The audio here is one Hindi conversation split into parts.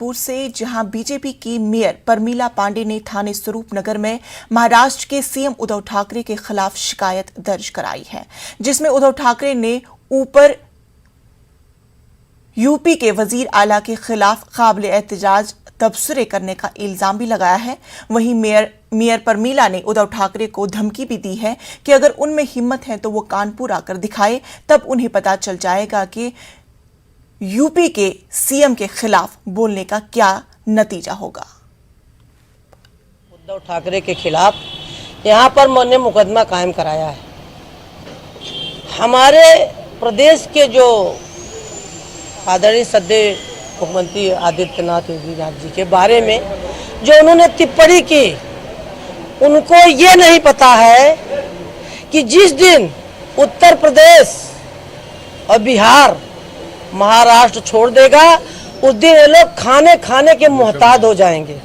पुर से जहां बीजेपी की मेयर परमीला पांडे ने थाने स्वरूपनगर में महाराष्ट्र के सीएम उद्धव ठाकरे के खिलाफ शिकायत दर्ज कराई है, जिसमें उद्धव ठाकरे ने ऊपर यूपी के वजीर आला के खिलाफ काबिल एहतजाज तबसरे करने का इल्जाम भी लगाया है। वहीं मेयर परमीला ने उद्धव ठाकरे को धमकी भी दी है कि अगर उनमें हिम्मत है तो वो कानपुर आकर दिखाए, तब उन्हें पता चल जाएगा कि यूपी के सीएम के खिलाफ बोलने का क्या नतीजा होगा। उद्धव ठाकरे के खिलाफ यहाँ पर मैंने मुकदमा कायम कराया है। हमारे प्रदेश के जो आदरणीय सदैव मुख्यमंत्री आदित्यनाथ जी के बारे में जो उन्होंने टिप्पणी की, उनको ये नहीं पता है कि जिस दिन उत्तर प्रदेश और बिहार महाराष्ट्र छोड़ देगा, उस दिन ये लोग खाने खाने के मोहताज हो जाएंगे।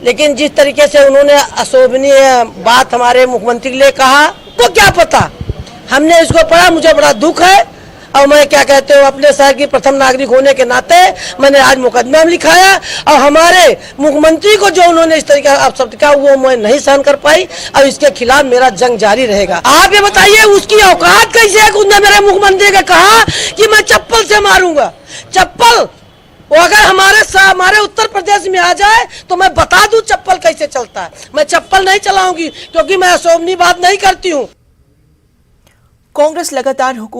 लेकिन जिस तरीके से उन्होंने अशोभनीय बात हमारे मुख्यमंत्री के लिए कहा, तो क्या पता, हमने इसको पढ़ा, मुझे बड़ा दुख है। और मैं क्या कहते हो, अपने शहर की प्रथम नागरिक होने के नाते मैंने आज मुकदमा लिखाया और हमारे मुख्यमंत्री को जो उन्होंने इस तरीके का शब्द कहा, वो मैं नहीं सहन कर पाई और इसके खिलाफ मेरा जंग जारी रहेगा। आप ये बताइए उसकी औकात कैसे है? उसने मेरे मुख्यमंत्री को कहा कि मैं चप्पल से मारूंगा। चप्पल वो अगर हमारे उत्तर प्रदेश में आ जाए तो मैं बता दूं चप्पल कैसे चलता है। मैं चप्पल नहीं चलाऊंगी क्योंकि मैं अशोभनीय बात नहीं करती हूँ। कांग्रेस लगातार हुकूमत